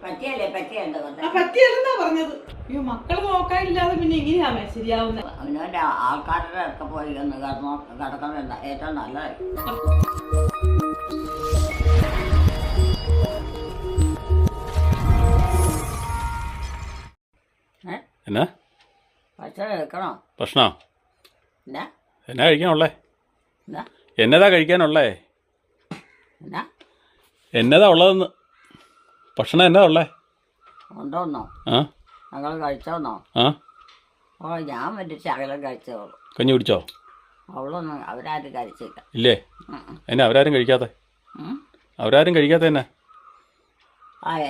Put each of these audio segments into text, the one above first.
പറ്റിയല്ലെന്നാ പറഞ്ഞത്. അയ്യോ മക്കള് നോക്കാനില്ലാതെ പിന്നെ എങ്ങനെയാമേ ശരിയാവുന്നത്? അവനവന്റെ ആൾക്കാരുടെ ഒക്കെ പോയി ഒന്ന് കിടക്കുന്നത് ഏറ്റവും നല്ലതായിരിക്കും. എന്നാ ഭക്ഷണം എടുക്കണോ? ഭക്ഷണോ? എന്നാ എന്നാ കഴിക്കാനുള്ളേ? എന്നാ എന്നതാ കഴിക്കാനുള്ളേ? എന്നാ എന്നതാ ഉള്ളതെന്ന്. ഭക്ഷണം എന്നതാ ഉള്ളേ? ഉണ്ടോന്നോ? ആ ഞങ്ങൾ കഴിച്ചോന്നോ? ആ ഓ ഞാൻ മറ്റേ ശകലം കഴിച്ചോളൂ. കഞ്ഞി കുടിച്ചോ? അവളൊന്നും അവരാരും കഴിച്ചില്ല. ഇല്ലേ? എന്നാ അവരാരും കഴിക്കാത്ത? അവരാരും കഴിക്കാത്ത എന്നാ?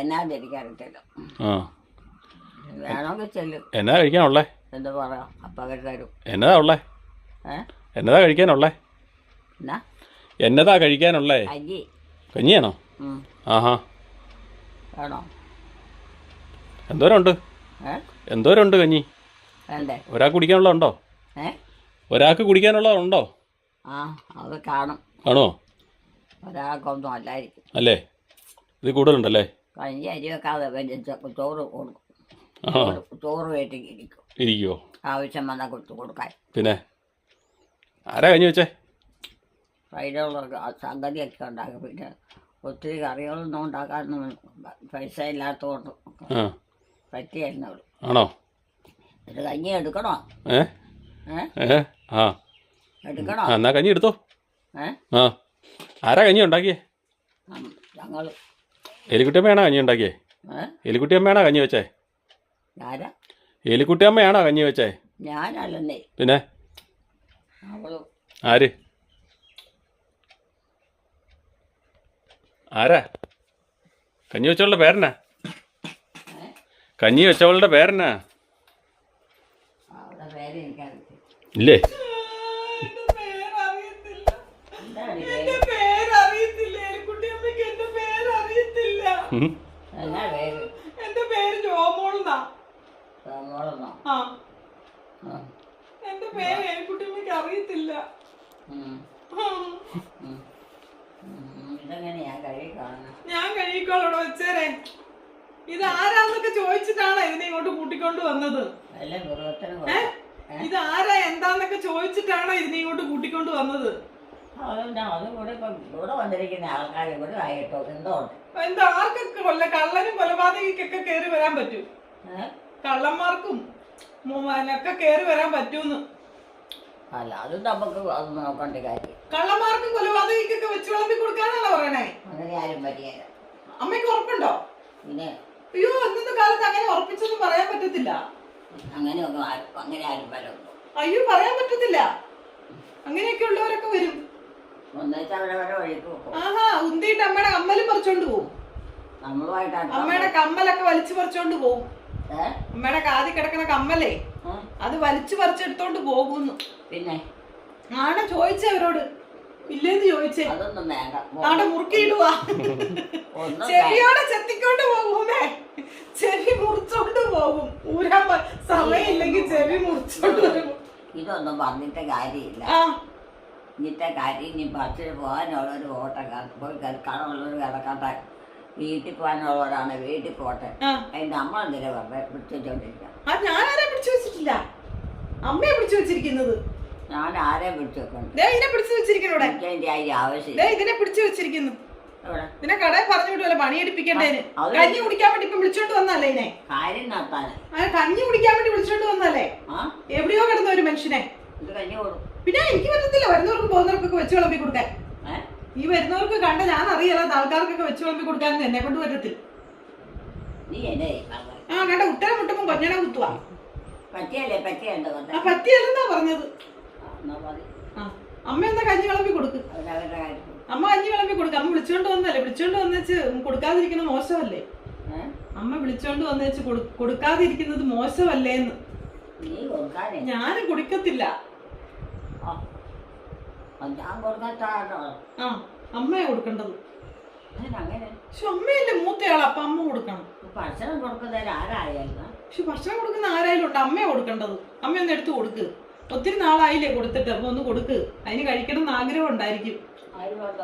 എന്നാന്ന് എനിക്കറിയത്തില്ല. ആ വേണമെങ്കിൽ ചെല്ലും. എന്നാ കഴിക്കാനുള്ളേ? എന്താ പറയാം, അപ്പം അവർ തരും. എന്നതാ ഉള്ളേ? എന്നതാ കഴിക്കാനുള്ളേ? എന്നാ എന്നതാ കഴിക്കാനുള്ളേ? കഞ്ഞി. കഞ്ഞിയാണോ? ആഹാ. വേണോ? എന്തോരമുണ്ട്? എന്തോരമുണ്ട് കഞ്ഞി? വേണ്ടേ? ഒരാൾക്ക് കുടിക്കാനുള്ളതുണ്ടോ? ഒരാൾക്ക് കുടിക്കാനുള്ളതുണ്ടോ? ആ അത് കാണും. ആണോ? ഒരാൾക്കൊന്നും അല്ലായിരിക്കും. അല്ലേ? ഇത് കൂടുതലുണ്ടല്ലേ? കഞ്ഞി അരി വെക്കാതെ ചോറ് കൊടുക്കും. ചോറ് വേണ്ടി ഇരിക്കുവോ? ആവശ്യം വന്നാൽ കൊടുക്കാൻ. പിന്നെ ആരാ കഞ്ഞി വെച്ചേ? അതിനുള്ള സംഗതിയൊക്കെ ഉണ്ടാക്കും. പിന്നെ ഒത്തിരി കറികളൊന്നും ഉണ്ടാക്കാനൊന്നും പൈസ ഇല്ലാത്തതുകൊണ്ട് പറ്റിയായിരുന്നവള്. ആണോ? ഇത് കഞ്ഞി എടുക്കണോ? ആ എടുക്കണോ? എന്നാ കഞ്ഞി എടുത്തോ. ആ ആരാ കഞ്ഞി ഉണ്ടാക്കിയേ? ഞങ്ങൾ. എലിക്കുട്ടിയമ്മയാണോ കഞ്ഞി ഉണ്ടാക്കിയേ? എലിക്കുട്ടിയമ്മയാണോ കഞ്ഞി വെച്ചേ? ആരാ? എലിക്കുട്ടിയമ്മയാണോ കഞ്ഞി വെച്ചേ? ഞാനല്ലെന്നേ. പിന്നെ അവള്. ആര്? ആരാ കഞ്ഞി വെച്ചവളുടെ പേരെന്നാ? കഞ്ഞി വെച്ചവളുടെ പേരെന്നാ? അവളുടെ പേര് എനിക്കറിയത്തില്ല. ഇല്ലേ? എന്നാ പേര്? എന്റെ പേര് ജോമോളെന്നാ. ജോമോളെന്നോ? എന്റെ പേര് എലിക്കുട്ടിയമ്മയ്ക്ക് അറിയത്തില്ല. ഇതെങ്ങനെയാ കഴുകി കാണുന്നത്? ഞാൻ കഴുകിക്കോളോടെ വെച്ചേരെ. ഇത് ആരാന്നൊക്കെ ചോദിച്ചിട്ടാണ് ഇതിനെ ഇങ്ങോട്ട് കൂട്ടിക്കൊണ്ട് വന്നത്. ഇത് ആരാ എന്താന്നൊക്കെ ചോദിച്ചിട്ടാണ് ഇതിനെ ഇങ്ങോട്ട് കൂട്ടിക്കൊണ്ട് വന്നത്. ഇവിടെ വന്നിരിക്കുന്ന ആൾക്കാർ ഇവിടെ ആയിട്ടോ എന്തോ എന്താ ആർക്കൊക്കെ കള്ളനും കൊലപാതകക്കൊക്കെ കയറി വരാൻ പറ്റും. കള്ളന്മാർക്കും ഒക്കെ കയറി വരാൻ പറ്റൂന്ന്. അല്ല അത് നമുക്ക് അത് നോക്കേണ്ട കാര്യം. കള്ളന്മാർക്കും കൊലപാതകക്കൊക്കെ വെച്ച് വിളമ്പി കൊടുക്കാനല്ല പറയണേ. അങ്ങനെ ആരും പറ്റിയല്ല. അമ്മയ്ക്ക് ഉറപ്പുണ്ടോ? പിന്നെ അയ്യോ ഇന്നത്തെ കാലത്ത് അങ്ങനെ ഉറപ്പിച്ചൊന്നും പറയാൻ പറ്റത്തില്ല. അങ്ങനെയൊന്നും അങ്ങനെ ആരും വരും. അയ്യോ പറയാൻ പറ്റത്തില്ല. അങ്ങനെയൊക്കെ ഉള്ളവരൊക്കെ വരും. ആഹാ ഉന്തിയിട്ട് അമ്മയുടെ കമ്മലും പറിച്ചോണ്ട് പോവും. അമ്മയുടെ കമ്മലൊക്കെ വലിച്ചു പറിച്ചോണ്ട് പോവും. അമ്മയുടെ കാതി കിടക്കണ കമ്മലേ അത് വലിച്ചു പറിച്ചെടുത്തോണ്ട് പോകുന്നു. പിന്നെ ആണ് ചോദിച്ചേ അവരോട്. ഇല്ലേന്ന് ചോദിച്ചേ. അതൊന്നും വേണ്ട. ആടെ മുറുക്കിയിടുവാ. ചെവിയോടെ ചെത്തിക്കൊണ്ട് പോകുമേ. ചെവി മുറിച്ചോണ്ട് പോകും. ഊരാൻ സമയമില്ലെങ്കിൽ ചെവി മുറിച്ചോണ്ട് പോകും. ഇതൊന്നും പറഞ്ഞിട്ട് കാര്യമില്ല. ഇന്നത്തെ കാര്യം ഇനി ബസ്സിന് പോകാനുള്ളൊരു ഓട്ടം പോയി കിടക്കാനുള്ളൊരു കിടക്കാത്ത വീട്ടിൽ പോകാനുള്ളവരാണ് വീട്ടിൽ പോട്ടെ. അതിന് നമ്മളെന്തിനാ വെറുതെ പിടിച്ചോണ്ടിരിക്കാം? ഞാനാരെ പിടിച്ചു വെച്ചിട്ടില്ല. അമ്മയെ പിടിച്ചു വെച്ചിരിക്കുന്നത്. ഞാൻ ആരെ പിടിച്ചു വെക്കണം? ഇതിനെ പിടിച്ചു വെച്ചിരിക്കണോടെ. ആവശ്യം ഇതിനെ പിടിച്ചു വെച്ചിരിക്കുന്നു. ഇതിനെ കടയിൽ പറഞ്ഞു വിട്ടുമല്ലോ പണിയെടുപ്പിക്കേണ്ടതിന്. കഞ്ഞി കുടിക്കാൻ വേണ്ടി ഇപ്പൊ വിളിച്ചോണ്ട് വന്നല്ലേ ഇതിനെ? കാര്യം നടത്താൻ. കഞ്ഞി കുടിക്കാൻ വേണ്ടി വിളിച്ചോണ്ട് വന്നല്ലേ? എവിടെയോ കിടന്ന ഒരു മനുഷ്യനെ. പിന്നെ എനിക്ക് പറ്റത്തില്ല വരുന്നവർക്കും പോകുന്നവർക്കൊക്കെ വെച്ച് വിളമ്പി കൊടുക്കാൻ. ഈ വരുന്നവർക്ക് കണ്ട ഞാൻ അറിയാത്ത ആൾക്കാർക്കൊക്കെ വെച്ച് വിളമ്പി കൊടുക്കാൻ എന്നെ കൊണ്ട് പറ്റത്തില്ല. കണ്ട ഉത്തരം മുട്ടുമ്പോ കൊഞ്ഞണ കുത്തുവാ. പറ്റിയല്ലെന്നാ പറഞ്ഞത്. അമ്മ എന്താ കഞ്ഞി വിളമ്പി കൊടുക്ക്. അമ്മ കഞ്ഞി വിളമ്പി കൊടുക്ക്. അമ്മ വിളിച്ചോണ്ട് വന്നല്ലേ? വിളിച്ചോണ്ട് വന്നേച്ച് കൊടുക്കാതിരിക്കുന്ന മോശമല്ലേ? അമ്മ വിളിച്ചോണ്ട് വന്നേച്ച് കൊടുക്കാതിരിക്കുന്നത് മോശമല്ലേന്ന്. ഞാനും കൊടുക്കത്തില്ല. അമ്മയാ കൊടുക്കേണ്ടത്. പക്ഷെ അമ്മയല്ലേ മൂത്തയാള്. അപ്പൊ അമ്മ കൊടുക്കണം. ഭക്ഷണം കൊടുക്കുന്നതിന് ആരായാലും. പക്ഷെ ഭക്ഷണം കൊടുക്കുന്ന ആരായാലും ഉണ്ട്. അമ്മയാ കൊടുക്കേണ്ടത്. അമ്മ ഒന്ന് എടുത്ത് കൊടുക്ക്. ഒത്തിരി നാളായില്ലേ കൊടുത്തിട്ട്. അപ്പൊ ഒന്ന് കൊടുക്ക്. അതിന് കഴിക്കണം എന്ന് ആഗ്രഹം ഉണ്ടായിരിക്കും.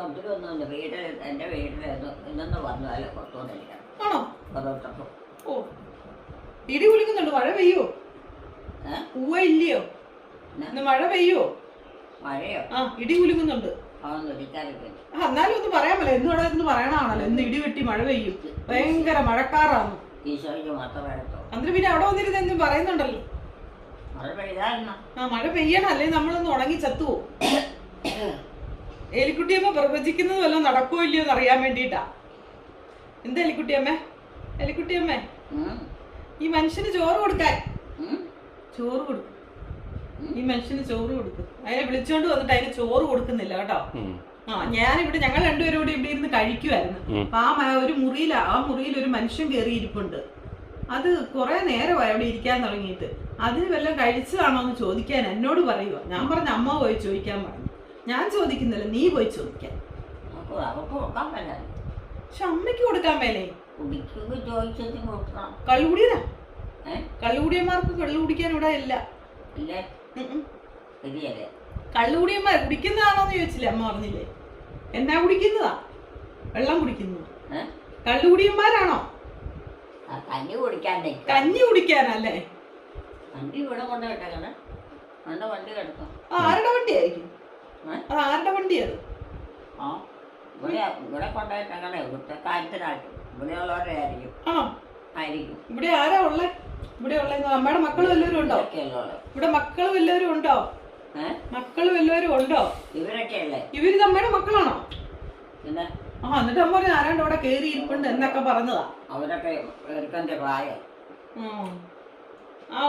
ഒത്തിരി ഒന്നും വീട്ടിൽ എന്റെ വീട്ടിൽ ഇന്നെന്ന് പറഞ്ഞാലും കൊടുത്തോണ്ടിരിക്കണം. ആണോ? ഓരോരുത്തർക്കും. ഓ, ഇടി കുലുക്കുന്നുണ്ട്. മഴ പെയ്യോ? പൂവ ഇല്ലയോ? ഇന്ന് മഴ പെയ്യോ? മഴയോ? ആ, ഇടി കുലുക്കുന്നുണ്ട്. അതൊന്നും ഇടിക്കാറില്ല. എന്നാലും ഒന്ന് പറയാമല്ലോ, എന്നും ഇവിടെ നിന്ന് പറയണാണല്ലോ. ഇന്ന് ഇടി വെട്ടി മഴ പെയ്യും, ഭയങ്കര മഴക്കാറാണ്. ഈശോയ്ക്ക് മാത്രം എടുത്തോ. അന്നിട്ട് പിന്നെ അവിടെ വന്നിരുന്നെന്നും പറയുന്നുണ്ടല്ലോ. മഴ പെയ്തായിരുന്നോ? ആ, മഴ പെയ്യണം, അല്ലെങ്കിൽ നമ്മളൊന്ന് ഉണങ്ങി ചത്തുവോ. എലിക്കുട്ടിയമ്മ പ്രവചിക്കുന്നത് വല്ലതും നടക്കുമോ ഇല്ലയോ എന്ന് അറിയാൻ വേണ്ടിട്ടാ. എന്താ എലിക്കുട്ടിയമ്മേ? എലിക്കുട്ടിയമ്മേ, ഈ മനുഷ്യന് ചോറ് കൊടുക്കാൻ. ചോറ് കൊടുക്കും, ഈ മനുഷ്യന് ചോറ് കൊടുക്കും. അതിനെ വിളിച്ചോണ്ട് വന്നിട്ട് അതിന് ചോറ് കൊടുക്കുന്നില്ല കേട്ടോ. ആ, ഞാനിവിടെ ഞങ്ങൾ രണ്ടുപേരും കൂടി ഇവിടെ ഇരുന്ന് കഴിക്കുമായിരുന്നു. അപ്പൊ ഒരു മുറിയിലാ, ആ മുറിയിൽ ഒരു മനുഷ്യൻ കയറിയിരിപ്പുണ്ട്. അത് കുറെ നേരമായി അവിടെ ഇരിക്കാൻ തുടങ്ങിയിട്ട്. അതിന് വല്ലതും കഴിച്ചതാണോ എന്ന് ചോദിക്കാൻ എന്നോട് പറയുക. ഞാൻ പറഞ്ഞ അമ്മ പോയി ചോദിക്കാൻ പറഞ്ഞു. ഞാൻ ചോദിക്കുന്നില്ല, നീ പോയി ചോദിക്കാൻ. പക്ഷെ അമ്മയ്ക്ക് കൊടുക്കാൻ മേലേ? കള്ളുകുടിയനാ. കള്ളുകുടിയന്മാർക്ക് കള്ളു കുടിക്കാൻ ഇവിടെ ഇല്ല. കള്ളുകുടിയന്മാർ കുടിക്കുന്നതാണോന്ന് ചോദിച്ചില്ലേ? അമ്മ പറഞ്ഞില്ലേ എന്നാ കുടിക്കുന്നതാ? വെള്ളം കുടിക്കുന്നു. കള്ളുകുടിയന്മാരാണോ? കഞ്ഞി കുടിക്കാനല്ലേ? ആരുടെ വണ്ടിയായിരിക്കും? അത് ആരുടെ വണ്ടിയത്? ഇവിടെ ആരാ ഉള്ളേ? ഇവിടെ ഉള്ള അമ്മയുടെ മക്കൾ വല്ലവരും ഉണ്ടോ? ഇവിടെ മക്കൾ വല്ലവരും ഉണ്ടോ? മക്കൾ വല്ലവരും ഉണ്ടോ? ഇവര് അമ്മയുടെ മക്കളാണോ? ആ, എന്നിട്ട് അമ്മ പറഞ്ഞു ആരാണ്ട് അവിടെ കേറി ഇരിപ്പുണ്ട് എന്നൊക്കെ പറഞ്ഞതാ. ആ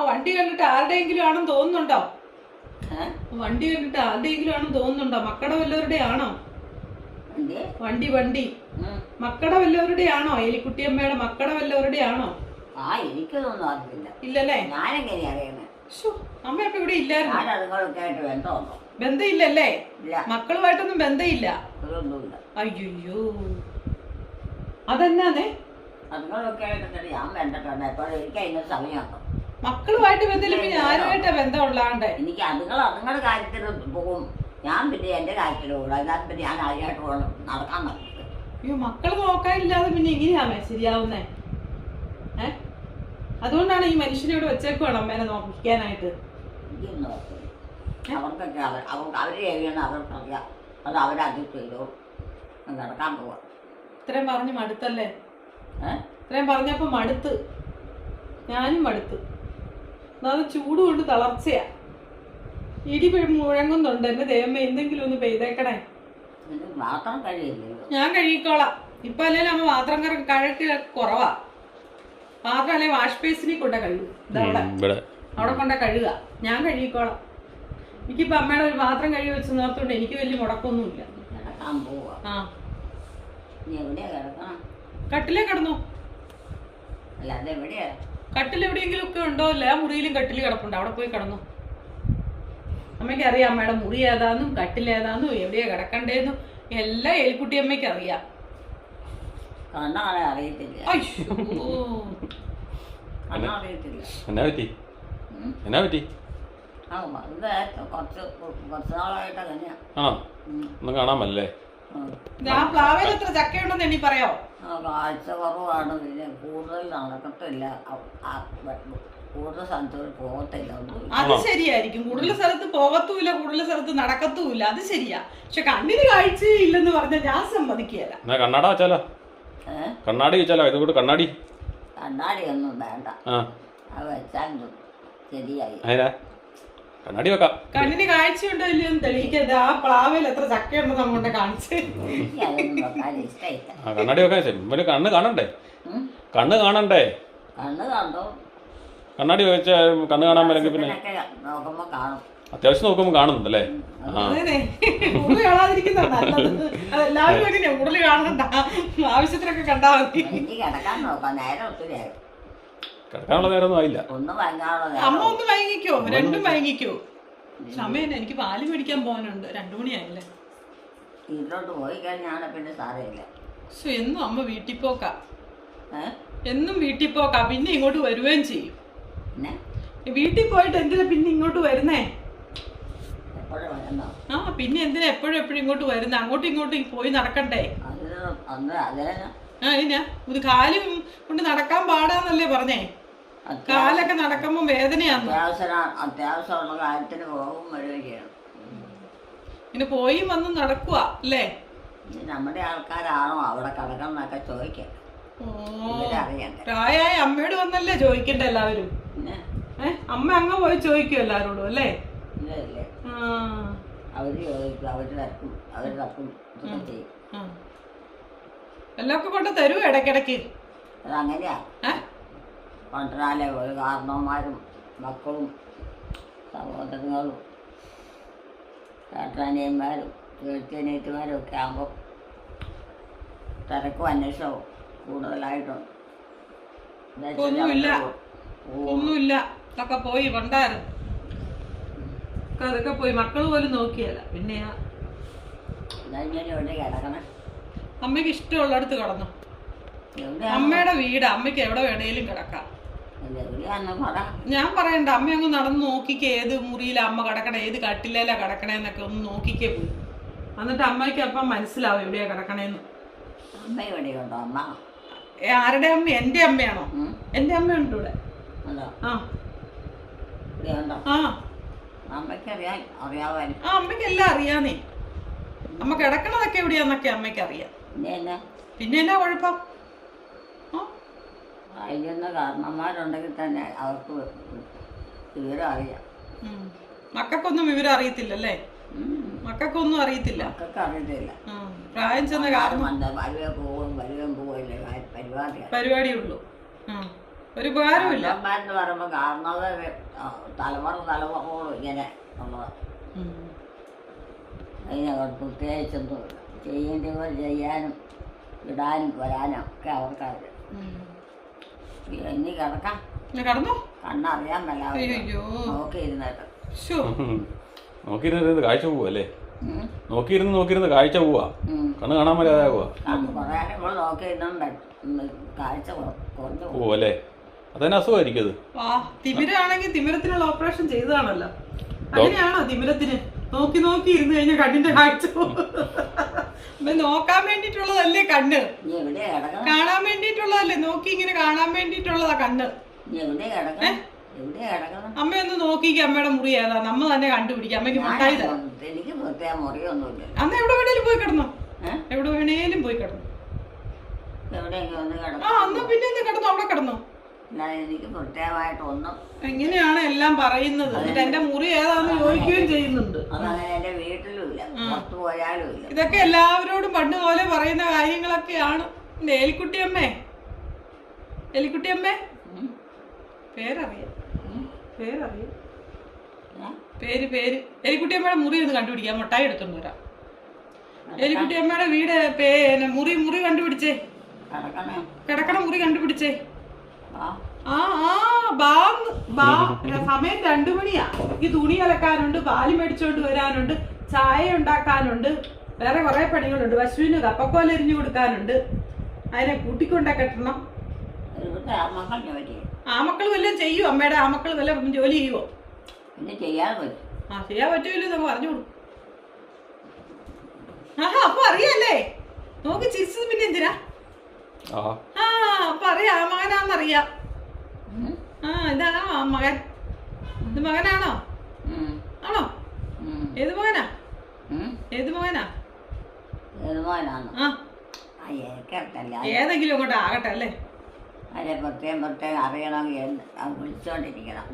വണ്ടി കണ്ടിട്ട് ആരുടെയെങ്കിലും ആണെന്ന് തോന്നുന്നുണ്ടോ? വണ്ടി കണ്ടിട്ട് ആരുടെയെങ്കിലും ആണെന്ന് തോന്നുന്നുണ്ടോ? മക്കളുടെ വല്ലവരുടെ ആണോ വണ്ടി? വണ്ടി മക്കളുടെ വല്ലവരുടെ ആണോ? എലിക്കുട്ടിയമ്മയുടെ മക്കളുടെ വല്ലവരുടെ ആണോ? ഇല്ലല്ലേ? അമ്മ അപ്പൊ ഇവിടെ ഇല്ലായിരുന്നു. ബന്ധമില്ലല്ലേ? മക്കളുമായിട്ടൊന്നും ബന്ധമില്ല. അയ്യോ, അതെന്നാന്നേ? മക്കളുമായിട്ട് ബന്ധമില്ല, പിന്നെ ആരുമായിട്ടാ ബന്ധമുള്ളാണ്ട്? എനിക്ക് അതുങ്ങളുടെ കാര്യത്തിൽ പോകും. ഞാൻ പിന്നെ എന്റെ കാര്യത്തിൽ പോകും. അതിനകത്ത് പിന്നെ ഞാൻ അതിനായിട്ട് നടക്കാൻ നടക്കും. അയ്യോ, മക്കള് നോക്കാനില്ലാതെ പിന്നെ എങ്ങനെയാമേ ശരിയാവുന്നേ? അതുകൊണ്ടാണ് ഈ മനുഷ്യനെ ഇവിടെ വെച്ചേക്കുവാണ് അമ്മേനെ നോക്കിക്കാനായിട്ട്. അവർക്കൊക്കെ അവര് ചെയ്യണം, അവർക്കറിയാം. അത് അവരത് ചെയ്തോ നടക്കാൻ പോവാ. ഇത്രയും പറഞ്ഞ് മടുത്തല്ലേ? ഇത്രയും പറഞ്ഞപ്പോ മടുത്ത്, ഞാനും മടുത്ത്. എന്നാലും ചൂട് കൊണ്ട് തളർച്ചയാ. ഇടി മുഴങ്ങുന്നുണ്ട്. എന്റെ ദൈവമേ, എന്തെങ്കിലും ഒന്ന് പെയ്തേക്കണേ. ഞാൻ കഴുകിക്കോളാം. ഇപ്പൊ അല്ലേലും അമ്മ പാത്രം കഴുകി കുറവാ. പാത്രം അല്ലെ വാഷ് ബേസിനിൽ കൊണ്ട കഴുകും. അവിടെ കൊണ്ട കഴുകുക. ഞാൻ കഴുകിക്കോളാം. എനിക്കിപ്പോ അമ്മയുടെ ഒരു പാത്രം കഴുകി വെച്ച് നോർത്തോണ്ട് എനിക്ക് വലിയ മുടക്കൊന്നുമില്ല. ആ, കട്ടിലേ കിടന്നു. കട്ടിൽ എവിടെയെങ്കിലും ഒക്കെ ഉണ്ടോ? എല്ലാ മുറിയിലും കട്ടിൽ കിടപ്പുണ്ട്. അവിടെ പോയി കിടന്നു. അമ്മയ്ക്ക് അറിയാം അമ്മയുടെ മുറി ഏതാന്നും കട്ടിൽ ഏതാന്നും എവിടെയാ കിടക്കണ്ടേന്നും എല്ലാം എലിക്കുട്ടി അമ്മയ്ക്ക് അറിയാം. ഞാൻ പ്ലാവിൽ എത്ര ചക്കയുണ്ടെന്ന് എണ്ണി പറയാോ? കാഴ്ച കുറവാണ്. പിന്നെ കൂടുതൽ നടക്കത്തില്ല. കൂടുതൽ സ്ഥലത്ത് പോകത്തില്ല. അത് ശരിയായിരിക്കും. കൂടുതൽ സ്ഥലത്ത് പോകത്തുമില്ല, കൂടുതൽ സ്ഥലത്ത് നടക്കത്തുമില്ല. അത് ശരിയാ. പക്ഷെ കണ്ണിന് കാഴ്ചയില്ലെന്ന് പറഞ്ഞാൽ ഞാൻ സമ്മതിക്കുകയല്ല. കണ്ണാടി വെച്ചാലോ? കണ്ണാടി വെച്ചാലോ? ഇതുകൂട്ട് കണ്ണാടി. കണ്ണാടി ഒന്നും വേണ്ട. അത് വെച്ചാൽ ശരിയായി. കണ്ണാടി വെക്കാം. കണ്ണിന് കാഴ്ചയുണ്ടോ ഇല്ലയോ തെളിയിക്കരുത്. ആ പ്ലാവിൽ എത്ര ചക്കയുണ്ടെന്ന് അങ്ങോട്ട് കാണിച്ച്. കണ്ണാടി വെക്കാൻ ശരി. കണ്ണ് കാണണ്ടേ? കണ്ണ് കാണണ്ടേ? കണ്ണ് കണ്ടോ? കണ്ണാടി വെച്ച കണ്ണ് കാണാൻ പറ്റില്ലെങ്കിൽ പിന്നെ അത്യാവശ്യം നോക്കുമ്പോ കാണുന്നുണ്ടല്ലേ? കൂടുതൽ കാണാതിരിക്കുന്നതാണ് നല്ലത്. അതെല്ലാവരും എങ്ങനെയാ കൂടുതൽ കാണണ്ട, ആവശ്യത്തിനൊക്കെ കണ്ടാ മതി. കിടക്കാനുള്ള നേരമൊന്നും ആയില്ല. അമ്മ ഒന്ന് വൈകിക്കോ, രണ്ടും വൈകിക്കോ. സമയം എനിക്ക് പാല് മേടിക്കാൻ പോകാനുണ്ട്. 2 മണിയായില്ലേ? എന്നും അമ്മ വീട്ടിൽ പോക്കാ. എന്നും വീട്ടിൽ പോക്കാ. പിന്നെ ഇങ്ങോട്ട് വരുകയും ചെയ്യും. വീട്ടിൽ പോയിട്ട് എന്തിനാ പിന്നെ ഇങ്ങോട്ട് വരുന്നേ? പിന്നെ എന്തിനാ എപ്പോഴും ഇങ്ങോട്ട് വരുന്നേ? അങ്ങോട്ടും ഇങ്ങോട്ടും പോയി നടക്കണ്ടേ? ഇത് കാലും കൊണ്ട് നടക്കാൻ പാടാന്നല്ലേ പറഞ്ഞേ? കാലൊക്കെ നടക്കുമ്പോ വേദനയാന്ന്. അത്യാവശ്യമുള്ള കാര്യത്തിന് പോകും വരികയാണ്. ഇങ്ങനെ പോയി വന്നും നടക്കുക അല്ലേ? നമ്മുടെ ആൾക്കാരാണോ അവിടെ കിടക്കണമെന്നൊക്കെ ചോദിക്കാം. പ്രായമായ അമ്മയോട് വന്നല്ലേ ചോദിക്കണ്ടേ എല്ലാവരും? അമ്മ അങ്ങ് പോയി ചോദിക്കും എല്ലാരോടും അല്ലേ? അവര് ചോദിക്കും, അവര് തക്കും, അവര് തക്കും ചെയ്യും. എല്ലാം കൊണ്ട് തരുമോ ഇടയ്ക്കിടയ്ക്ക്? അതങ്ങനെയാ. കൊണ്ടുവരാലെ ഒരു കാരണവന്മാരും മക്കളും സഹോദരങ്ങളും ചേട്ടനിയന്മാരും ചേച്ചിയനിയത്തിമാരും ഒക്കെ ആകുമ്പോൾ തിരക്കും അന്വേഷണവും കൂടുതലായിട്ടുണ്ട്. ഒന്നുമില്ല, അതൊക്കെ പോയി പണ്ടായിരുന്നു. അതൊക്കെ പോയി, മക്കൾ പോലും നോക്കിയല്ല. പിന്നെ കിടക്കണം. അമ്മയ്ക്ക് ഇഷ്ടമുള്ളടത്ത് കിടന്നു. അമ്മയുടെ വീട്, അമ്മയ്ക്ക് എവിടെ വേണേലും കിടക്കാം. ഞാൻ പറയണ്ട, അമ്മ അങ്ങ് നടന്ന് നോക്കിക്കേ ഏത് മുറിയിലാ അമ്മ കിടക്കണേ, ഏത് കട്ടിലേലാ കിടക്കണേന്നൊക്കെ ഒന്ന് നോക്കിക്കേ പോയി. എന്നിട്ട് അമ്മയ്ക്ക് അപ്പം മനസ്സിലാവും എവിടെയാ കിടക്കണേന്ന്. ആരുടെ അമ്മ? എന്റെ അമ്മയാണോ? എന്റെ അമ്മയുണ്ട് ഇവിടെ. അമ്മയ്ക്ക് എല്ലാം അറിയാന്നേ. അമ്മ കിടക്കണതൊക്കെ എവിടെയാന്നൊക്കെ അമ്മയ്ക്ക് അറിയാം. പിന്നെ എന്നാ കുഴപ്പം? കാരണന്മാരുണ്ടെങ്കിൽ തന്നെ അവർക്ക് വിവരം അറിയാം. മക്കൾക്കൊന്നും വിവരം അറിയത്തില്ലല്ലേ? മക്കൾക്കൊന്നും അറിയത്തില്ല. പ്രായം ചെന്ന പരിപാടിയുള്ളൂ, ഒരു ഉപകാരമില്ല. പറയുമ്പോ കാരണവർ തലമുറയോളം ഇങ്ങനെ ഉള്ളതാണ്. അതിനകത്ത് പ്രത്യേകിച്ചൊന്നും ചെയ്യേണ്ടവർ ചെയ്യാനും ഇടാനും വരാനും ഒക്കെ അവർക്കറിയാം. ഇനി കിടക്കാം. കണ്ണറിയാൻ മേല നോക്കിയിരുന്നിട്ട് നോക്കിയിരുന്നത് കാഴ്ച പോവാ അല്ലേ? നോക്കിയിരുന്ന് കാഴ്ച പോവാ, കണ്ണ് കാണാൻ മേലാതാകുവാ. കാഴ്ച കുറഞ്ഞു പോവല്ലേ? അതന്നെ അസുഖമായിരിക്കും അത്. തിമിരാണെങ്കിൽ തിമിരത്തിനുള്ള ഓപ്പറേഷൻ ചെയ്തതാണല്ലോ. അങ്ങനെയാണോ തിമിരത്തിന്? നോക്കി ഇരുന്ന് കഴിഞ്ഞാൽ കണ്ണിന്റെ കാഴ്ച നോക്കാൻ വേണ്ടിട്ടുള്ളതല്ലേ കണ്ണ്? കാണാൻ വേണ്ടിട്ടുള്ളതല്ലേ? നോക്കി ഇങ്ങനെ കാണാൻ വേണ്ടിട്ടുള്ളതാ കണ്ണ്. അമ്മയൊന്ന് നോക്കിക്ക്, അമ്മയുടെ മുറി ഏതാ നമ്മ തന്നെ കണ്ടുപിടിക്കാം. അമ്മയ്ക്ക് മുട്ടായി തരാം. അന്ന് എവിടെ വേണേലും പോയി കിടന്നോ, എവിടെ വേണേലും പോയി കിടന്നു. അന്ന് പിന്നെ എന്ത് കിടന്നു? അവിടെ കിടന്നു. എങ്ങനെയാണ് എല്ലാം പറയുന്നത്? എന്നിട്ട് എന്റെ മുറി ഏതാന്ന് ചോദിക്കുകയും ചെയ്യുന്നുണ്ട്. ഇതൊക്കെ എല്ലാവരോടും പണ്ട് പോലെ പറയുന്ന കാര്യങ്ങളൊക്കെയാണ്. എലിക്കുട്ടിയമ്മേ, എലിക്കുട്ടിയമ്മേ പേരറിയാം, പേര് എലിക്കുട്ടിയമ്മയുടെ മുറി ഒന്ന് കണ്ടുപിടിക്കാം. മുട്ടായി എടുത്തോണ്ട് വരാം. എലിക്കുട്ടിയമ്മയുടെ വീട് മുറി കണ്ടുപിടിച്ചേ. കിടക്കണ മുറി കണ്ടുപിടിച്ചേ. സമയം 2 മണിയാ. ഈ തുണി അലക്കാനുണ്ട്, പാല് മേടിച്ചോണ്ട് വരാനുണ്ട്, ചായ ഉണ്ടാക്കാനുണ്ട്, വേറെ കുറെ പണികളുണ്ട്. പശുവിന് കപ്പക്കോലെരിഞ്ഞു കൊടുക്കാനുണ്ട്, അതിനെ കൂട്ടിക്കൊണ്ടേ കെട്ടണം. ആമക്കൾ വല്ലതും ചെയ്യും? അമ്മയുടെ ആമക്കൾ വല്ല ജോലി ചെയ്യുവോ? ചെയ്യാൻ പറ്റൂല്ലോ എന്നൊക്കെ പറഞ്ഞു കൊടുക്കും. അപ്പൊ അറിയാല്ലേ? നോക്ക് ചിരിച്ചത് പിന്നെ എന്തിനാ? അപ്പൊ അറിയാം, ആ മകനാന്നറിയാം. ഇതാണോ ആ മകൻ? ഇത് മകനാണോ? ആണോ? ഏത് മകനാ? ഏതെങ്കിലും അങ്ങോട്ട് ആകട്ടെ അല്ലേ?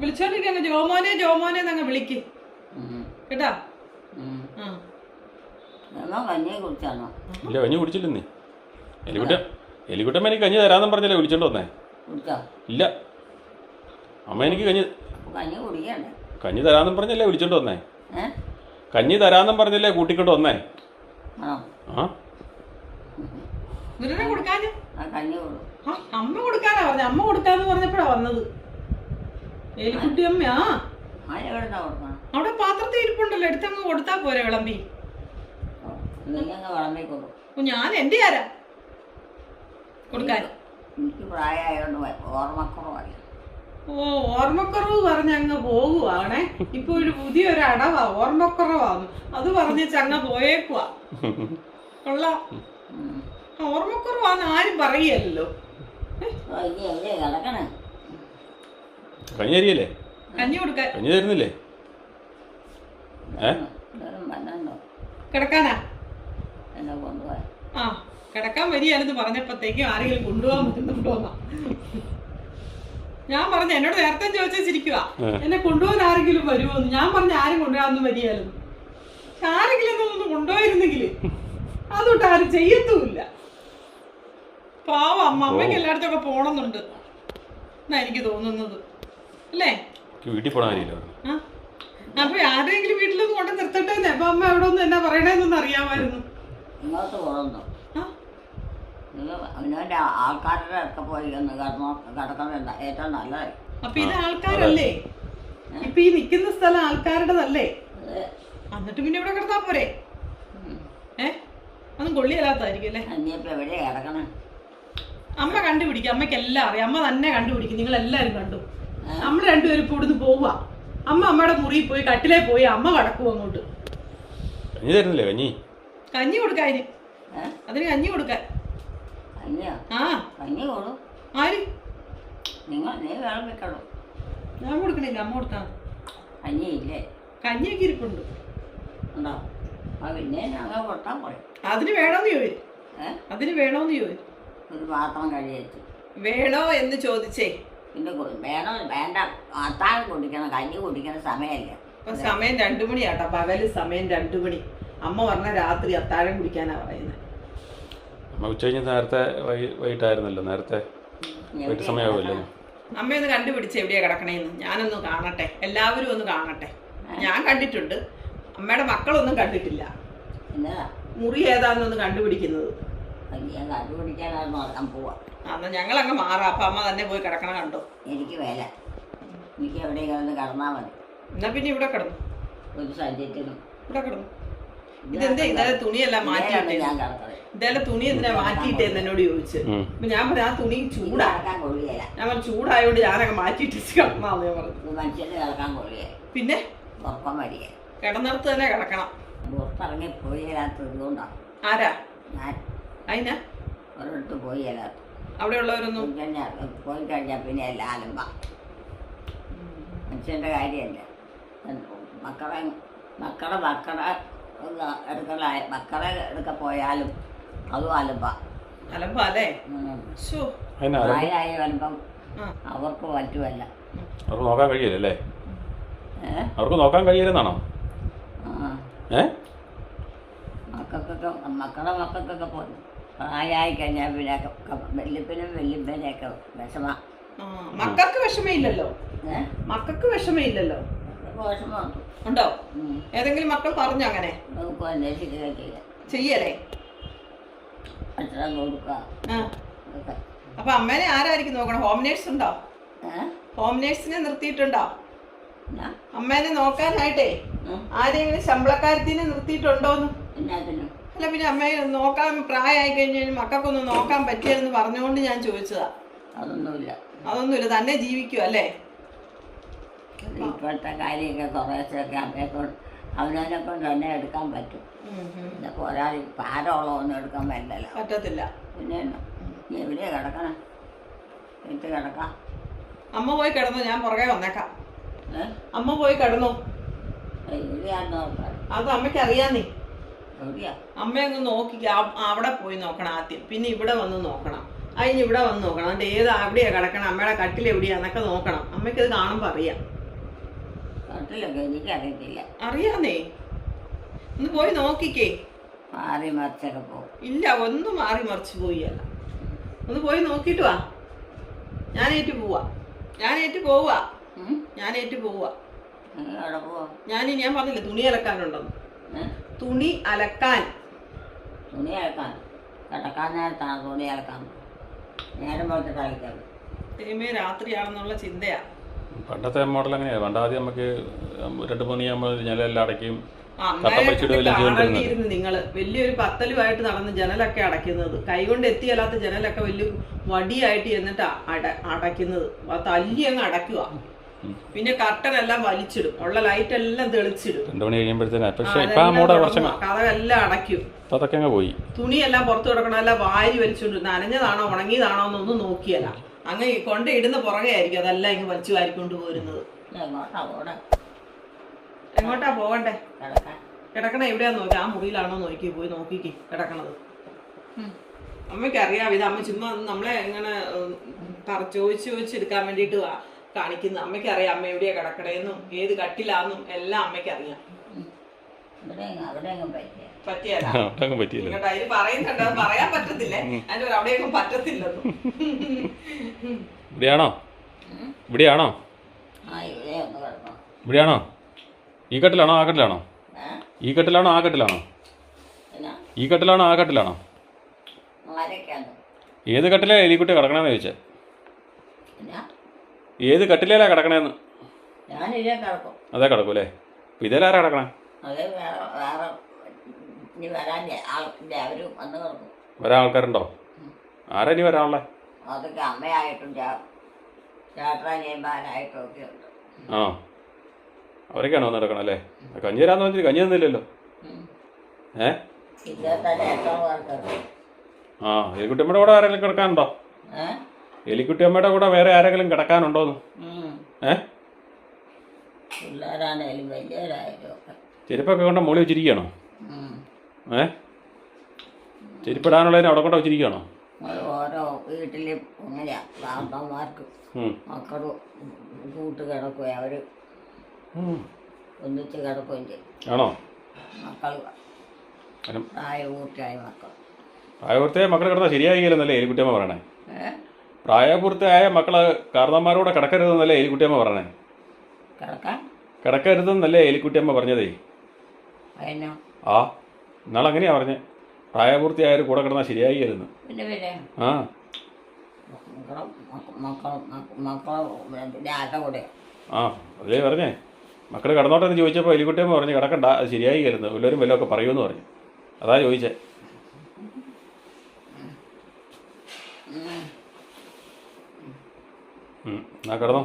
വിളിച്ചോണ്ടിരിക്കണം. ജോമോനെ എന്നങ്ങ് വിളിക്ക് കേട്ടാ. ഇല്ല, കഞ്ഞി കുടിച്ചില്ലെന്നേ. എലിക്കുട്ടമ്മ എനിക്ക് കഞ്ഞി തരാന്നും പറഞ്ഞല്ലേ വിളിച്ചോണ്ട് വന്നേ? ഇല്ല, അമ്മ എനിക്ക് കഞ്ഞി തരാന്നും പറഞ്ഞല്ലേ വിളിച്ചോണ്ട് വന്നേ? കഞ്ഞി തരാന്നും പറഞ്ഞല്ലേ കൂട്ടിക്കൊണ്ട് വന്നേ? അമ്മ കൊടുക്കാനാ പറഞ്ഞ. അമ്മ കൊടുക്കാന്ന് പറഞ്ഞപ്പോഴാ വന്നത് എലിക്കുട്ടിയമ്മ. അവിടെ പാത്രത്തിൽ ഇരിപ്പുണ്ടല്ലോ, എടുത്തങ്ങ് കൊടുത്താ പോരെ വിളമ്പി. ഞാൻ എന്റെ ആരാ കൊടുക്കാൻ? ഓർമ്മക്കുറവ് പറഞ്ഞങ്ങ് പോകുവാണേ. ഇപ്പൊ ഒരു പുതിയൊരു അടവാ, ഓർമ്മക്കുറവാന്ന് അത് പറഞ്ഞ് ചങ്ങ പോയേക്കുവാ. കൊള്ളാം. ഓർമ്മക്കുറവാന്ന് ആരും പറയല്ലോ. ഇനി എവിടെ കിടക്കണേ? കഞ്ഞി തരികയല്ലേ? കഞ്ഞി കൊടുക്കാൻ കഞ്ഞി തരുന്നില്ലേ? കിടക്കാനാ എന്നെ കൊണ്ടുപോയി. ആ കിടക്കാൻ വരികയാണെന്ന് പറഞ്ഞപ്പോഴത്തേക്കും ആരെങ്കിലും കൊണ്ടുപോകാൻ പറ്റുന്നുണ്ടോന്നാ ഞാൻ പറഞ്ഞു. എന്നോട് നേരത്തെ ചോദിച്ചിരിക്കുക എന്നെ കൊണ്ടുപോകാൻ ആരെങ്കിലും വരുമോന്ന്. ഞാൻ പറഞ്ഞ ആരും കൊണ്ടുപോകാന്ന് വരികയായിരുന്നു. പക്ഷെ ആരെങ്കിലും ഒന്ന് കൊണ്ടുപോയിരുന്നെങ്കിൽ അതൊട്ട് ആരും ചെയ്യത്തുമില്ല. പാവം അമ്മയ്ക്ക് എല്ലായിടത്തൊക്കെ പോണമെന്നുണ്ട് എന്നാ എനിക്ക് തോന്നുന്നത് അല്ലേ? വീട്ടിൽ പോണ കാര്യമില്ല. അപ്പൊ ആരെങ്കിലും വീട്ടിലൊന്നും കൊണ്ട് നിർത്തട്ടെ. അപ്പൊ അമ്മ എവിടെ ഒന്ന് എന്നാ പറയണേന്നൊന്നും അറിയാമായിരുന്നു. ഇങ്ങോട്ട് പോകണ്ടോ? അവനവന്റെ ആൾക്കാരുടെ ഒക്കെ പോയി കിടക്കുന്നത് ഏറ്റവും നല്ലതായി. അപ്പൊ ഇത് ആൾക്കാരല്ലേ? ഇപ്പൊ ഈ നിക്കുന്ന സ്ഥലം ആൾക്കാരുടെതല്ലേ? എന്നിട്ട് പിന്നെ ഇവിടെ കിടന്നാ പോരെ? അതൊന്നും കൊള്ളിയല്ലാത്തായിരിക്കും അല്ലേ? അനിയപ്പോ എവിടെയാ കിടക്കണേ? അമ്മ കണ്ടുപിടിക്കും. അമ്മയ്ക്ക് എല്ലാം അറിയാം. അമ്മ തന്നെ കണ്ടുപിടിക്കും. നിങ്ങൾ എല്ലാരും കണ്ടു. നമ്മൾ രണ്ടുപേരും ഇപ്പൊ ഇവിടുന്ന് പോവാ. അമ്മ അമ്മയുടെ മുറിയിൽ പോയി കട്ടിലേ പോയി അമ്മ കടക്കും അങ്ങോട്ട്. കഞ്ഞി തരുന്നില്ലേ? കഞ്ഞി കഞ്ഞി കൊടുക്കാൻ അതിന് കഞ്ഞി കൊടുക്കാൻ. ആ കഞ്ഞി കൊടു. ആര്? നീ വിളമ്പിക്കണോ? ഞാൻ കൊടുക്കണില്ല. അമ്മ കൊടുത്താണ്. കഞ്ഞി ഇല്ലേ? കഞ്ഞിയൊക്കെ ഇരിപ്പുണ്ട്. ഉണ്ടോ? ആ പിന്നെ അങ്ങനെ കൊടുത്താൽ പോയി. അതിന് വേണോന്ന് ചോദിച്ചു. അതിന് വേണോന്ന് ചോദിച്ചു. ഒരു പാത്രം കഴിച്ചു വേണോ എന്ന് ചോദിച്ചേ. പിന്നെ വേണോ വേണ്ട. അത്താഴം കുടിക്കണം, കഞ്ഞി കുടിക്കുന്ന സമയമല്ല. ഇപ്പൊ സമയം 2 മണിയാട്ടോ. പകല് സമയം 2 മണി. അമ്മ പറഞ്ഞ രാത്രി അത്താഴം കുടിക്കാനാ പറയുന്നത്. അമ്മ ഉച്ച കഴിഞ്ഞ് നേരത്തെ വൈകിട്ടായിരുന്നല്ലോ. നേരത്തെ വൈകിട്ട് സമയമാവുമല്ലോ. അമ്മയൊന്ന് കണ്ടുപിടിച്ച് എവിടെയാ കിടക്കണേന്ന് ഞാനൊന്ന് കാണട്ടെ. എല്ലാവരും ഒന്ന് കാണട്ടെ. ഞാൻ കണ്ടിട്ടുണ്ട്. അമ്മയുടെ മക്കളൊന്നും കണ്ടിട്ടില്ല. മുറി ഏതാന്നൊന്ന് കണ്ടുപിടിക്കുന്നത്. കണ്ടുപിടിക്കാനാണ് നോക്കാൻ പോവാ. എന്നാ ഞങ്ങളങ്ങ് മാറാം. അപ്പൊ അമ്മ തന്നെ പോയി കിടക്കണം. കണ്ടോ? എനിക്ക് വേല. എനിക്ക് എവിടെയെങ്കിലും കിടന്നാൽ മതി. എന്നാ പിന്നെ ഇവിടെ കിടന്നു. ഒരു സഞ്ചയത്തിനും ഇവിടെ കിടന്നു. ഇതെന്താ ഇന്നലെ തുണിയെല്ലാം മാറ്റിയിട്ടേ? ഇതേലെ തുണി എന്തിനാ മാറ്റിയിട്ടേന്ന് എന്നോട് ചോദിച്ചു. അപ്പൊ ഞാൻ പറഞ്ഞു ആ തുണി ചൂടാക്കാൻ കൊള്ളിയല്ല. ഞാൻ പറഞ്ഞു ചൂടായോണ്ട് ഞാനങ്ങ് മാറ്റിയിട്ട് കിടന്നാന്ന് ഞാൻ പറഞ്ഞു. മനുഷ്യന് കിടക്കാൻ കൊള്ളിയ. പിന്നെ ഉറക്കം വരിക. കിടന്നിടത്ത് തന്നെ കിടക്കണം. പുറത്തിറങ്ങി പോയി ഇല്ലാത്തതുകൊണ്ടാണ്. ആരാ? ഞാൻ. അതിനാ ഒരിടത്ത് പോയി ഇല്ലാത്ത. അവിടെ ഉള്ളവരൊന്നും പോയി കഴിഞ്ഞാൽ പിന്നെ എല്ലാം അലമ്പ. മനുഷ്യൻ്റെ കാര്യമല്ല. മക്കളെ എടുക്ക പോയാലും അതും അലമ്പ. അലമ്പല്ലേ? പ്രായമായ അലമ്പം അവർക്ക് പറ്റുമല്ല. അവർക്ക് നോക്കാൻ കഴിയില്ലല്ലേ? അവർക്ക് നോക്കാൻ കഴിയില്ലെന്നാണോ? മക്കൾക്കൊക്കെ പോയി പ്രായമായി കഴിഞ്ഞാൽ പിന്നെ വല്യപ്പനെയൊക്കെ വിഷമ. മക്കൾക്ക് വിഷമയില്ലല്ലോ. മക്കൾക്ക് വിഷമയില്ലല്ലോ. വിഷമമുണ്ട്. ഉണ്ടോ? ഏതെങ്കിലും മക്കൾ പറഞ്ഞു അങ്ങനെ ചെയ്യലേ? ഭക്ഷണം കൊടുക്കുക. അപ്പൊ അമ്മേനെ ആരായിരിക്കും നോക്കണം? ഹോം നേഴ്സ് ഉണ്ടോ? ഹോം നേഴ്സിനെ നിർത്തിയിട്ടുണ്ടോ? അമ്മേനെ നോക്കാനായിട്ടേ ആരെങ്കിലും ശമ്പളക്കാരത്തിനെ നിർത്തിയിട്ടുണ്ടോന്ന്? അല്ല പിന്നെ അമ്മയെ നോക്കാൻ പ്രായമായി കഴിഞ്ഞാൽ മക്കൾക്കൊന്നും നോക്കാൻ പറ്റിയെന്ന് പറഞ്ഞുകൊണ്ട് ഞാൻ ചോദിച്ചതാ. അതൊന്നുമില്ല. തന്നെ ജീവിക്കും അല്ലേ? ഇപ്പോഴത്തെ കാര്യമൊക്കെ കുറേശ്ശൊക്കെ അവനവനെ കൊണ്ട് തന്നെ എടുക്കാൻ പറ്റും. ഇതൊക്കെ ഒരാൾ ഭാരമുള്ളതൊന്നും എടുക്കാൻ പറ്റത്തില്ല. പിന്നെ എവിടെയാ കിടക്കണം? വീട്ടിൽ കിടക്കാം. അമ്മ പോയി കിടന്നു. ഞാൻ പുറകെ വന്നേക്കാം. അമ്മ പോയി കിടന്നു. എവിടെയാന്ന് അത് അമ്മയ്ക്ക് അറിയാന്നേ. എവിടെയാ? അമ്മയൊന്ന് നോക്കി അവിടെ പോയി നോക്കണം ആദ്യം. പിന്നെ ഇവിടെ വന്ന് നോക്കണം. അതിന് ഇവിടെ വന്ന് നോക്കണം. അതിന്റെ ഏത് എവിടെയാ കിടക്കണം, അമ്മയുടെ കട്ടിൽ എവിടെയാന്നൊക്കെ നോക്കണം. അമ്മയ്ക്ക് അത് കാണുമ്പോ അറിയാം. എനിക്കറിയത്തില്ല. അറിയാന്നേ. ഒന്ന് പോയി നോക്കിക്കേ. മാറി മറിച്ചൊക്കെ പോകും. ഇല്ല, ഒന്നും മാറി മറിച്ച് പോയല്ല. ഒന്ന് പോയി നോക്കിട്ട് വാ. ഞാനേറ്റ് പോവാ. ഞാൻ പറഞ്ഞില്ലേ തുണി അലക്കാനുണ്ടെന്ന്. തുണി അലക്കാൻ കിടക്കാൻ നേരത്താണ് തുണി അലക്കാൻ. നേരം പോലത്തെ കളിക്കാൻ രാത്രിയാണെന്നുള്ള ചിന്തയാ. പണ്ടത്തെ മോഡൽ അങ്ങനെയാ. പണ്ട് ആദ്യം നമുക്ക് 2 മണിയാകുമ്പോൾ ജനലെല്ലാം അടയ്ക്കും. നിങ്ങള് വലിയൊരു പത്തലുമായിട്ട് നടന്ന് ജനലൊക്കെ അടയ്ക്കുന്നത്. കൈകൊണ്ട് എത്തിയല്ലാത്ത ജനലൊക്കെ വലിയ വടിയായിട്ട് എന്നിട്ട് അടയ്ക്കുന്നത്. തല്ലി അങ്ങ് അടയ്ക്കുക. പിന്നെ കർട്ടൻ എല്ലാം വലിച്ചിടും, ഉള്ള ലൈറ്റ് എല്ലാം തെളിച്ചിടും. 2 മണി കഴിയുമ്പോഴത്തേനാ. പക്ഷെ ഇപ്പൊ ആ മൂടെ കുറച്ചങ്ങ് കഥകളെല്ലാം അടയ്ക്കും. അതൊക്കെ അങ്ങ് പോയി. തുണിയെല്ലാം പുറത്ത് കിടക്കണമെല്ലാം വാരി വലിച്ചോണ്ട് നനഞ്ഞതാണോ ഉണങ്ങിയതാണോ എന്നൊന്നും നോക്കിയല്ല, അങ്ങ് കൊണ്ട് ഇടുന്ന പുറകെ ആയിരിക്കും അതെല്ലാം ഇങ്ങ് വലിച്ചു വാരിക്കൊണ്ട് പോരുന്നത്. എങ്ങോട്ടാ പോകണ്ടേ? കിടക്കണ എവിടെയാന്ന് നോക്കി, ആ മുറിയിലാണോ നോക്കി പോയി നോക്കിക്ക് കിടക്കണത്. അമ്മയ്ക്ക് അറിയാം ഇത് അമ്മ ചുമ്മാ നമ്മളെ ഇങ്ങനെ ചോദിച്ചെടുക്കാൻ വേണ്ടിട്ട് കാണിക്കുന്നത്. അമ്മയ്ക്ക് അറിയാം അമ്മ എവിടെയാ കിടക്കണേന്നും ഏത് കട്ടിലാന്നും എല്ലാം അമ്മയ്ക്ക് അറിയാം. പറ്റിയല്ല അതിന് പറയുന്നുണ്ട്, അത് പറയാൻ പറ്റത്തില്ലേ, അതിന്റെ അവിടെയൊന്നും പറ്റത്തില്ലെന്നും. ഇവിടെയാണോ? ഇവിടെയാണോ? ഇവിടെയാണോ? ഈ കട്ടിലാണോ ആ കട്ടിലാണോ? ഈ കട്ടിലാണോ ആ കട്ടിലാണോ? ഈ കട്ടിലാണോ ആ കട്ടിലാണോ? ഏത് കട്ടിലാ എലിക്കുട്ടി കിടക്കണേന്ന് ചോദിച്ചേ. ഏത് കട്ടിലേലാ കിടക്കണേന്ന്? അതേ കിടക്കൂല്ലേ. അപ്പൊ ഇതിലാരാ കിടക്കണേ? വരാൻ ആൾക്കാരുണ്ടോ? ആരാ ഇനി വരാനുള്ളേ? അതൊക്കെ അമ്മയായിട്ടും ചേട്ടനിയന്മാരായിട്ടും ഒക്കെ ഉണ്ട്. ആ അവരൊക്കെയാണോ വന്ന് കിടക്കണം അല്ലേ? കഞ്ഞി തരാന്ന് പറഞ്ഞിട്ട് കഞ്ഞി തന്നില്ലല്ലോ. ആ എലിക്കുട്ടിയമ്മയുടെ കൂടെ ആരെങ്കിലും കിടക്കാനുണ്ടോ? എലിക്കുട്ടിയമ്മയുടെ കൂടെ വേറെ ആരെങ്കിലും കിടക്കാനുണ്ടോന്ന്? ചെരുപ്പൊക്കെ കൊണ്ട് മോളി വെച്ചിരിക്കുകയാണോ? ചെരുപ്പിടാനുള്ളതിന് അവിടെ കൊണ്ട് വെച്ചിരിക്കുകയാണോ? ഓരോ വീട്ടിലും അങ്ങനെയാ, പ്രാന്തന്മാർക്ക് മക്കള് കൂട്ട് കിടക്കുക, അവര് ഒന്നിച്ച് കിടക്കുകയും ചെയ്യും. ആണോ? മക്കൾ പ്രായപൂർത്തിയായ മക്കൾ. പ്രായപൂർത്തിയായ മക്കൾ കിടന്നാൽ ശരിയായില്ലെന്നല്ലേ എലിക്കുട്ടിയമ്മ പറയണേ? പ്രായപൂർത്തിയായ മക്കള് കാരണന്മാരോടെ കിടക്കരുതെന്നല്ലേ എലിക്കുട്ടിയമ്മ പറയണേ? കിടക്കരുതെന്നല്ലേ എലിക്കുട്ടിയമ്മ പറഞ്ഞതേ? ആ ഇന്നാൾ അങ്ങനെയാ പറഞ്ഞേ, പ്രായപൂർത്തിയായ കൂടെ കിടന്നാൽ ശരിയായില്ലെന്ന്. ആ ആ അതേ പറഞ്ഞേ, മക്കൾ കിടന്നോട്ടെ എന്ന് ചോദിച്ചപ്പോൾ എലിക്കുട്ടിയമ്മ പറഞ്ഞു കിടക്കണ്ട, അത് ശരിയായില്ലെന്ന്, എല്ലാവരും വല്ലതൊക്കെ പറയുമെന്ന് പറഞ്ഞു. അതാ ചോദിച്ചേ. എന്നാ കിടന്നോ.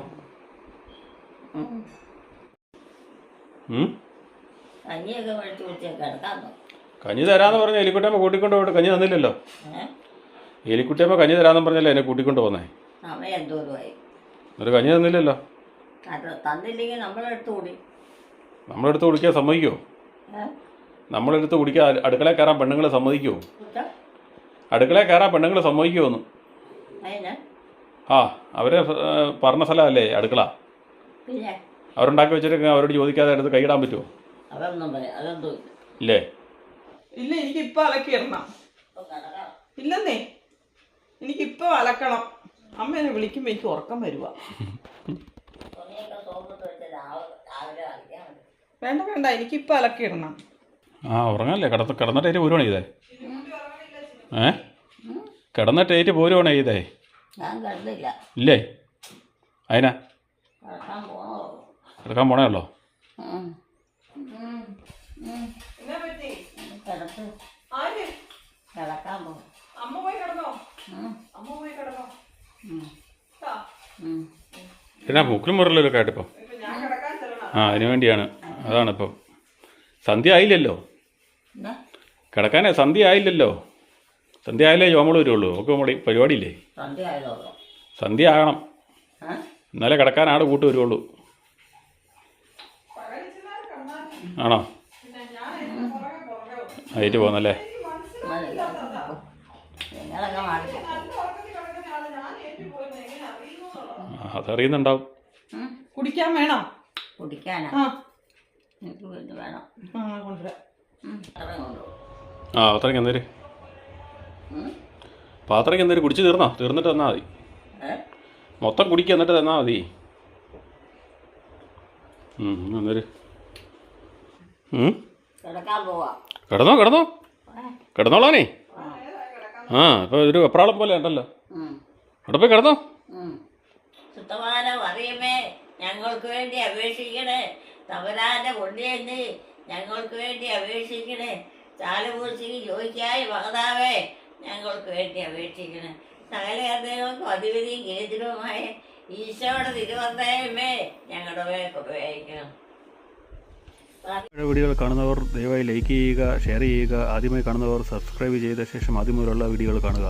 കഞ്ഞി തരാന്ന് പറഞ്ഞ എലിക്കുട്ടിയമ്മ കൂട്ടിക്കൊണ്ട് പോയിട്ട് കഞ്ഞി തന്നില്ലല്ലോ. എലിക്കുട്ടിയമ്മ കഞ്ഞി തരാന്ന് പറഞ്ഞല്ലേ എന്നെ കൂട്ടിക്കൊണ്ട് പോന്നേ. എന്നിട്ട് കഞ്ഞി തന്നില്ലല്ലോ. നമ്മളെടുത്ത് കുടിക്കാൻ സമ്മതിക്കുമോ? നമ്മളെടുത്ത് കുടിക്കാൻ അടുക്കളയിൽ കയറാൻ പെണ്ണുങ്ങൾ സമ്മതിക്കുമോ? അടുക്കളയിൽ കയറാൻ പെണ്ണുങ്ങൾ സമ്മതിക്കുമോന്ന്? ആ അവരെ പറഞ്ഞ സ്ഥലമല്ലേ അടുക്കള. അവരുണ്ടാക്കി വെച്ചിട്ട് അവരോട് ചോദിക്കാതെ എടുത്ത് കൈയിടാൻ പറ്റുമോ? ഇല്ലേ? ഇല്ല, എനിക്കിപ്പോൾ അലക്കിയിടണം. ഇല്ലെന്നേ, എനിക്കിപ്പോൾ അലക്കണം. അമ്മ എന്നെ വിളിക്കുമ്പോൾ എനിക്ക് ഉറക്കം വരുക. വേണ്ട വേണ്ട, എനിക്കിപ്പോൾ അലക്കിയിടണം. ആ ഉറങ്ങല്ലേ? കിടന്നിട്ടേറ്റ് പോരുവാണ് ചെയ്തേ. കിടന്നിട്ടേറ്റ് പോരുവാണ് ചെയ്തേ. ഇല്ലേ? അതിനാ കിടക്കാൻ പോണേ ഉള്ളോ? എന്നാ മുക്കിലും മുറിലൊക്കെ ആയിട്ടിപ്പം. ആ അതിനു വേണ്ടിയാണ്. അതാണിപ്പം. സന്ധ്യ ആയില്ലല്ലോ. കിടക്കാനേ സന്ധ്യ ആയില്ലല്ലോ. സന്ധ്യ ആയാലേ ജോമോള് വരുള്ളൂ. ഒക്കെ മോളി പരിപാടിയില്ലേ? സന്ധ്യ ആകണം, എന്നാലേ കിടക്കാൻ ആട് കൂട്ട് വരുള്ളൂ. ആണോ? ആയിട്ട് പോന്നല്ലേ? അതറിയുന്നുണ്ടാവും. കുടിക്കാൻ വേണോ? ആ പാത്രയ്ക്ക് എന്തേര് കുടിച്ച് തീർന്നോ? തീർന്നിട്ട് തന്നാൽ മതി. മൊത്തം കുടിക്കുക എന്നിട്ട് തന്നാൽ മതി. എന്നേര് കിടന്നോ കിടന്നോളാനേ. ആ ഇപ്പോൾ ഒരു വെപ്രാളം പോലെ ഉണ്ടല്ലോ. അവിടെ പോയി കിടന്നോ. ഞങ്ങൾക്ക് വേണ്ടി അപേക്ഷിക്കണേ. തവരാന്റെ കൊണ്ടിയെന്ന് ഞങ്ങൾക്ക് വേണ്ടി അപേക്ഷിക്കണേ. ചാലപൂർച്ചിക്ക് ചോദിക്കായി ഭഗതാവേ ഞങ്ങൾക്ക് വേണ്ടി അപേക്ഷിക്കണേ. സകല ഹൃദയങ്ങൾക്കും അധിപതിയും കേന്ദ്രവുമായ ഈശോയുടെ തിരുവന്ദയമേ ഞങ്ങളുടെ മേൽ ഉപയോഗിക്കണം. വീഡിയോകൾ കാണുന്നവർ ദയവായി ലൈക്ക് ചെയ്യുക, ഷെയർ ചെയ്യുക. ആദ്യമായി കാണുന്നവർ സബ്സ്ക്രൈബ് ചെയ്ത ശേഷം ആദ്യം മുതലുള്ള വീഡിയോകൾ കാണുക.